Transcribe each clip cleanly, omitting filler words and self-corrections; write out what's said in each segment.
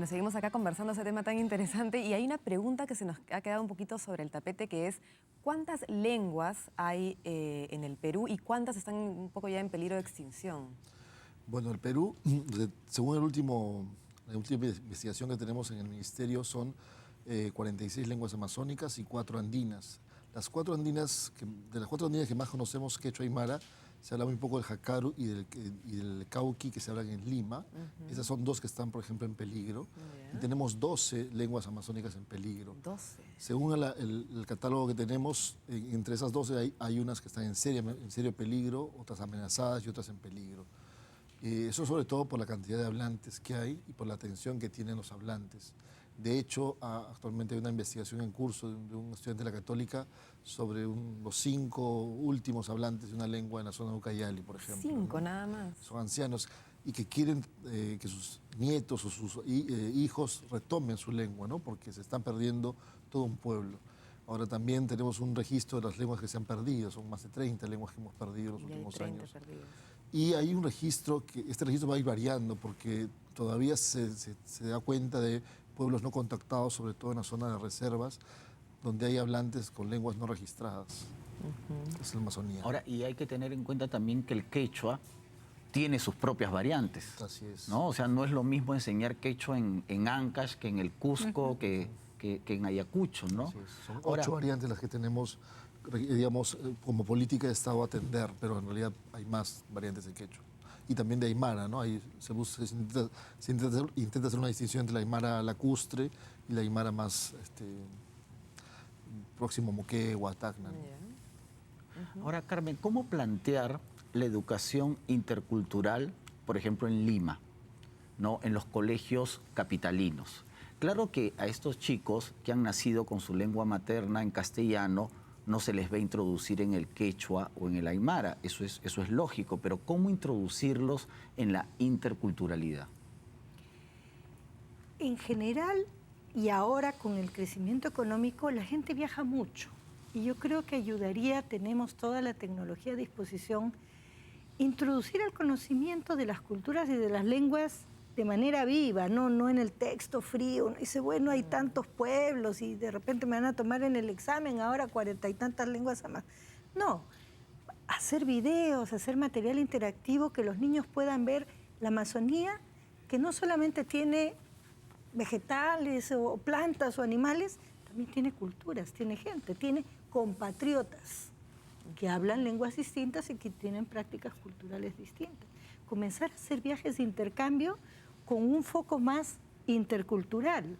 Bueno, seguimos acá conversando ese tema tan interesante y hay una pregunta que se nos ha quedado un poquito sobre el tapete, que es ¿cuántas lenguas hay en el Perú y cuántas están un poco ya en peligro de extinción? Bueno, el Perú, según la última investigación que tenemos en el Ministerio, son 46 lenguas amazónicas y 4 andinas. De las 4 andinas que más conocemos, quechua y aymara, se habla muy poco del jacaru y del cauqui, que se hablan en Lima. Esas son 2 que están, por ejemplo, en peligro. Y tenemos 12 lenguas amazónicas en peligro. 12. Según el catálogo que tenemos, entre esas 12 hay unas que están en serio peligro, otras amenazadas y otras en peligro. Eso sobre todo por la cantidad de hablantes que hay y por la atención que tienen los hablantes. De hecho, actualmente hay una investigación en curso de un estudiante de la Católica sobre los 5 últimos hablantes de una lengua en la zona de Ucayali, por ejemplo. 5 ¿no? nada más. Son ancianos y que quieren que sus nietos o sus hijos retomen su lengua, ¿no? Porque se están perdiendo todo un pueblo. Ahora también tenemos un registro de las lenguas que se han perdido, son más de 30 lenguas que hemos perdido en los últimos años. Perdidos. Y hay un registro, este registro va a ir variando porque todavía se da cuenta de pueblos no contactados, sobre todo en la zona de reservas, donde hay hablantes con lenguas no registradas. Es la Amazonía. Ahora, y hay que tener en cuenta también que el quechua tiene sus propias variantes. Así es. ¿No? O sea, no es lo mismo enseñar quechua en Ancash que en el Cusco, que en Ayacucho, ¿no? Así es. Son 8 variantes las que tenemos, digamos, como política de Estado atender, pero en realidad hay más variantes de quechua. Y también de aymara, ¿no? Se intenta hacer una distinción entre la aymara lacustre y la aymara más próximo a Moquegua, Tacna, ¿no? Ahora, Carmen, ¿cómo plantear la educación intercultural, por ejemplo, en Lima, ¿no? En los colegios capitalinos? Claro que a estos chicos que han nacido con su lengua materna en castellano no se les va a introducir en el quechua o en el aymara, eso es lógico, pero ¿cómo introducirlos en la interculturalidad? En general, y ahora con el crecimiento económico, la gente viaja mucho. Y yo creo que ayudaría, tenemos toda la tecnología a disposición, introducir el conocimiento de las culturas y de las lenguas de manera viva, no en el texto frío. Uno dice, bueno, hay tantos pueblos y de repente me van a tomar en el examen ahora 40 y tantas lenguas más. No, hacer videos, hacer material interactivo que los niños puedan ver la Amazonía, que no solamente tiene vegetales o plantas o animales, también tiene culturas, tiene gente, tiene compatriotas que hablan lenguas distintas y que tienen prácticas culturales distintas. Comenzar a hacer viajes de intercambio con un foco más intercultural.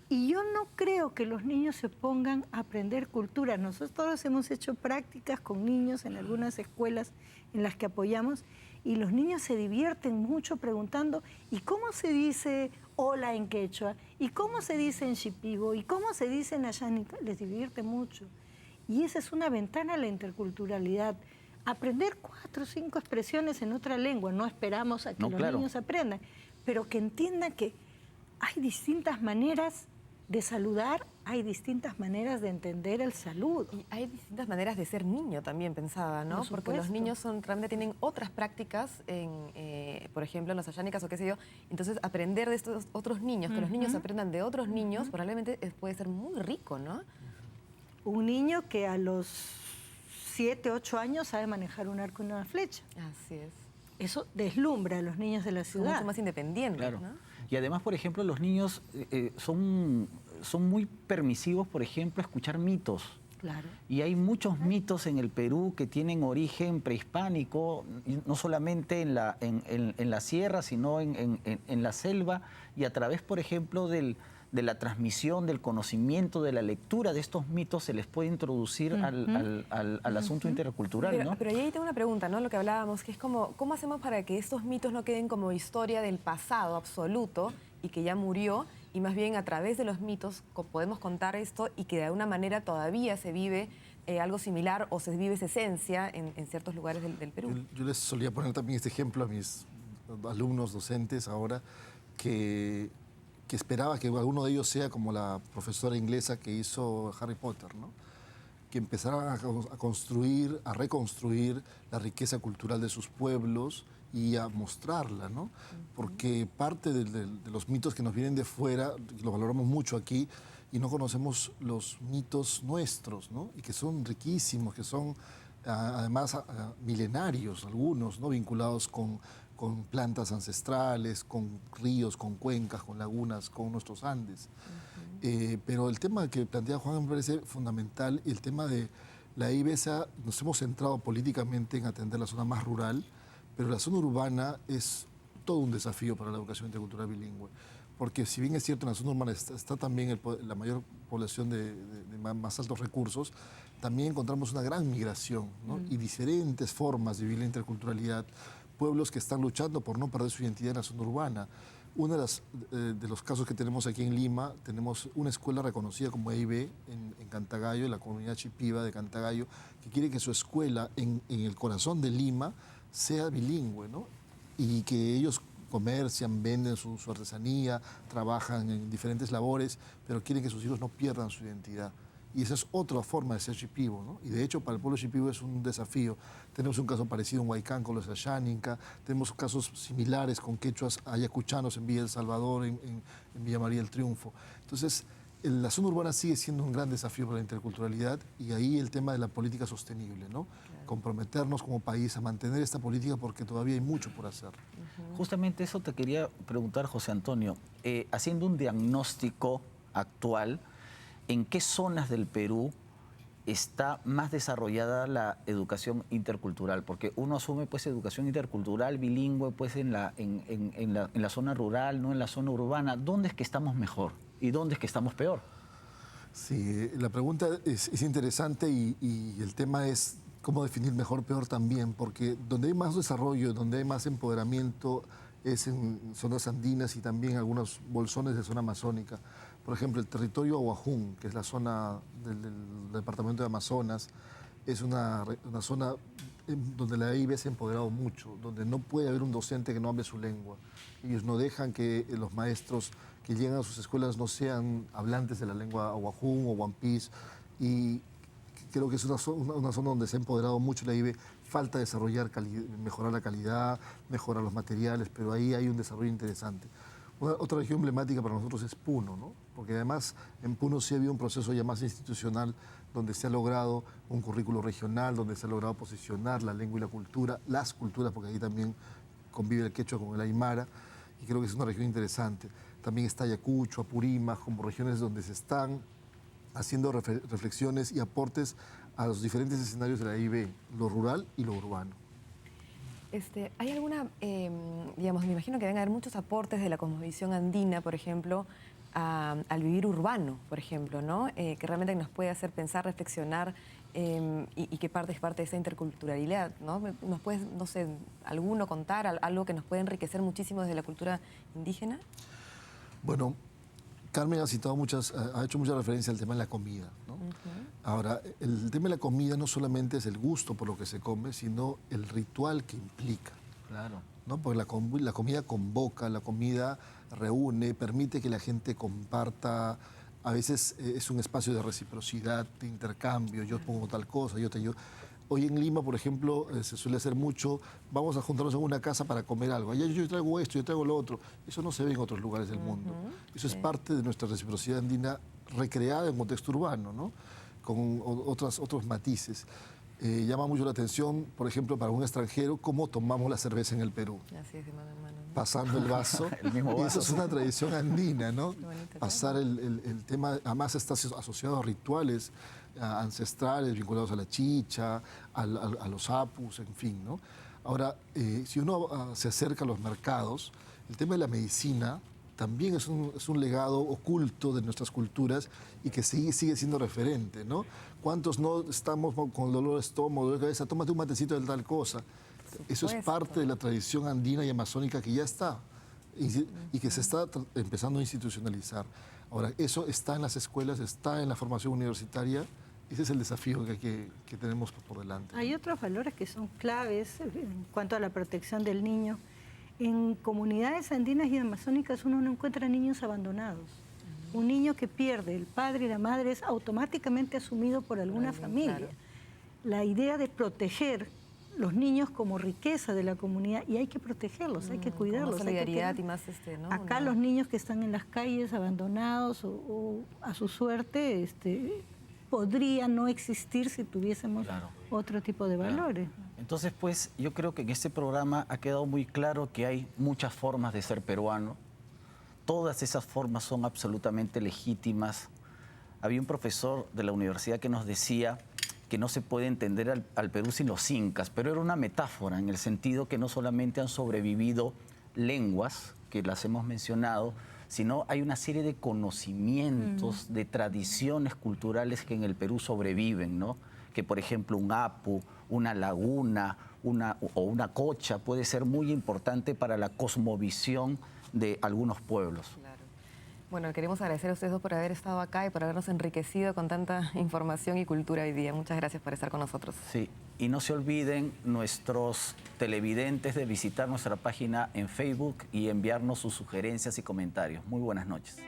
Y yo no creo que los niños se pongan a aprender cultura. Nosotros todos hemos hecho prácticas con niños en algunas escuelas en las que apoyamos y los niños se divierten mucho preguntando ¿y cómo se dice hola en quechua? ¿Y cómo se dice en shipibo? ¿Y cómo se dice en ayánica? Les divierte mucho. Y esa es una ventana a la interculturalidad. Aprender 4 o 5 expresiones en otra lengua, no esperamos a que los niños aprendan, pero que entiendan que hay distintas maneras de saludar, hay distintas maneras de entender el saludo. Y hay distintas maneras de ser niño también, pensaba, ¿no? Porque los niños realmente tienen otras prácticas, por ejemplo, en los ayánicas o qué sé yo. Entonces, aprender de estos otros niños, que los niños aprendan de otros niños, probablemente puede ser muy rico, ¿no? Un niño que a los 7, 8 años sabe manejar un arco y una flecha. Así es. Eso deslumbra a los niños de la ciudad. Son mucho más independientes, claro, ¿no? Y además, por ejemplo, los niños son muy permisivos, por ejemplo, a escuchar mitos. Claro. Y hay muchos mitos en el Perú que tienen origen prehispánico, no solamente en la sierra, sino en la selva, y a través, por ejemplo, de la transmisión, del conocimiento, de la lectura de estos mitos se les puede introducir al asunto intercultural, ¿no? Pero ahí tengo una pregunta, ¿no? Lo que hablábamos, que es como, ¿cómo hacemos para que estos mitos no queden como historia del pasado absoluto y que ya murió, y más bien a través de los mitos podemos contar esto y que de alguna manera todavía se vive algo similar o se vive esa esencia en ciertos lugares del Perú? Yo les solía poner también este ejemplo a mis alumnos docentes ahora, que esperaba que alguno de ellos sea como la profesora inglesa que hizo Harry Potter, ¿no? Que empezaran a construir, a reconstruir la riqueza cultural de sus pueblos y a mostrarla, ¿no? Porque parte de los mitos que nos vienen de fuera, los valoramos mucho aquí, y no conocemos los mitos nuestros, ¿no? Y que son riquísimos, que son además milenarios algunos, ¿no? Vinculados con plantas ancestrales, con ríos, con cuencas, con lagunas, con nuestros Andes. Pero el tema que plantea Juan me parece fundamental, y el tema de la IBESA, nos hemos centrado políticamente en atender la zona más rural, pero la zona urbana es todo un desafío para la educación intercultural bilingüe. Porque si bien es cierto, en la zona urbana está también la mayor población de más altos recursos, también encontramos una gran migración, ¿no? Y diferentes formas de vivir la interculturalidad, pueblos que están luchando por no perder su identidad en la zona urbana. Uno de los casos que tenemos aquí en Lima, tenemos una escuela reconocida como EIB en Cantagallo, en la comunidad Shipiba de Cantagallo, que quiere que su escuela en el corazón de Lima sea bilingüe, ¿no? Y que ellos comercian, venden su artesanía, trabajan en diferentes labores, pero quieren que sus hijos no pierdan su identidad. Y esa es otra forma de ser shipibo, ¿no? Y de hecho para el pueblo shipibo es un desafío. Tenemos un caso parecido en Huaycán con los Asháninca, tenemos casos similares con quechuas ayacuchanos en Villa El Salvador, en Villa María del Triunfo. Entonces, la zona urbana sigue siendo un gran desafío para la interculturalidad, y ahí el tema de la política sostenible, ¿no? Claro. Comprometernos como país a mantener esta política porque todavía hay mucho por hacer. Justamente eso te quería preguntar, José Antonio. Haciendo un diagnóstico actual, ¿en qué zonas del Perú está más desarrollada la educación intercultural? Porque uno asume pues educación intercultural bilingüe pues en la zona rural, no en la zona urbana. ¿Dónde es que estamos mejor y dónde es que estamos peor? Sí, la pregunta es interesante, y el tema es cómo definir mejor, peor también, porque donde hay más desarrollo, donde hay más empoderamiento es en zonas andinas y también algunos bolsones de zona amazónica. Por ejemplo, el territorio Ahuajún, que es la zona del departamento de Amazonas, es una zona donde la EIB se ha empoderado mucho, donde no puede haber un docente que no hable su lengua. Ellos no dejan que los maestros que llegan a sus escuelas no sean hablantes de la lengua Ahuajún o Wampis, y creo que es una zona donde se ha empoderado mucho la EIB. Falta desarrollar, mejorar la calidad, mejorar los materiales, pero ahí hay un desarrollo interesante. Otra región emblemática para nosotros es Puno, ¿no? Porque además en Puno sí ha habido un proceso ya más institucional donde se ha logrado un currículo regional, donde se ha logrado posicionar la lengua y la cultura, las culturas, porque ahí también convive el quechua con el aymara, y creo que es una región interesante. También está Ayacucho, Apurímac, como regiones donde se están haciendo reflexiones y aportes a los diferentes escenarios de la EIB, lo rural y lo urbano. ¿Hay alguna, digamos, me imagino que deben haber muchos aportes de la cosmovisión andina, por ejemplo, al vivir urbano, por ejemplo, ¿no? Que realmente nos puede hacer pensar, reflexionar, y que parte es parte de esa interculturalidad, ¿no? ¿Nos puedes, no sé, alguno contar, algo que nos puede enriquecer muchísimo desde la cultura indígena? Bueno, Carmen ha hecho mucha referencia al tema de la comida, ¿no? Ahora, el tema de la comida no solamente es el gusto por lo que se come, sino el ritual que implica. Claro. ¿No? Porque la comida convoca, la comida reúne, permite que la gente comparta. A veces es un espacio de reciprocidad, de intercambio. Yo pongo tal cosa, yo te ayudo. Hoy en Lima, por ejemplo, se suele hacer mucho, vamos a juntarnos en una casa para comer algo. Allá yo traigo esto, yo traigo lo otro. Eso no se ve en otros lugares del mundo. Eso es parte de nuestra reciprocidad andina recreada en contexto urbano, ¿no? Con otros matices. Llama mucho la atención, por ejemplo, para un extranjero, cómo tomamos la cerveza en el Perú. Así es, de mano en mano, ¿no? Pasando el vaso. El mismo vaso. Y eso es una tradición andina, ¿no? Bonito, pasar el tema, además está asociado a rituales ancestrales vinculados a la chicha, a los apus, en fin, ¿no? Ahora, si uno se acerca a los mercados, el tema de la medicina también es un legado oculto de nuestras culturas y que sigue siendo referente, ¿no? ¿Cuántos no estamos con dolor de estómago, dolor de cabeza? Tómate un matecito de tal cosa. Eso es parte de la tradición andina y amazónica que ya está y que se está empezando a institucionalizar. Ahora, eso está en las escuelas, está en la formación universitaria. Ese es el desafío que tenemos por delante. Hay otros valores que son claves en cuanto a la protección del niño. En comunidades andinas y amazónicas uno no encuentra niños abandonados. Un niño que pierde el padre y la madre es automáticamente asumido por alguna familia. Claro. La idea de proteger los niños como riqueza de la comunidad y hay que protegerlos, hay que cuidarlos. Con solidaridad y más, ¿no? Acá los niños que están en las calles abandonados o a su suerte, podría no existir si tuviésemos otro tipo de valores. Entonces, pues, yo creo que en este programa ha quedado muy claro que hay muchas formas de ser peruano. Todas esas formas son absolutamente legítimas. Había un profesor de la universidad que nos decía que no se puede entender al Perú sin los incas, pero era una metáfora en el sentido que no solamente han sobrevivido lenguas, que las hemos mencionado, sino hay una serie de conocimientos, de tradiciones culturales que en el Perú sobreviven, ¿no? Que, por ejemplo, un apu, una laguna o una cocha puede ser muy importante para la cosmovisión de algunos pueblos. Claro. Bueno, queremos agradecer a ustedes dos por haber estado acá y por habernos enriquecido con tanta información y cultura hoy día. Muchas gracias por estar con nosotros. Sí, y no se olviden nuestros televidentes de visitar nuestra página en Facebook y enviarnos sus sugerencias y comentarios. Muy buenas noches.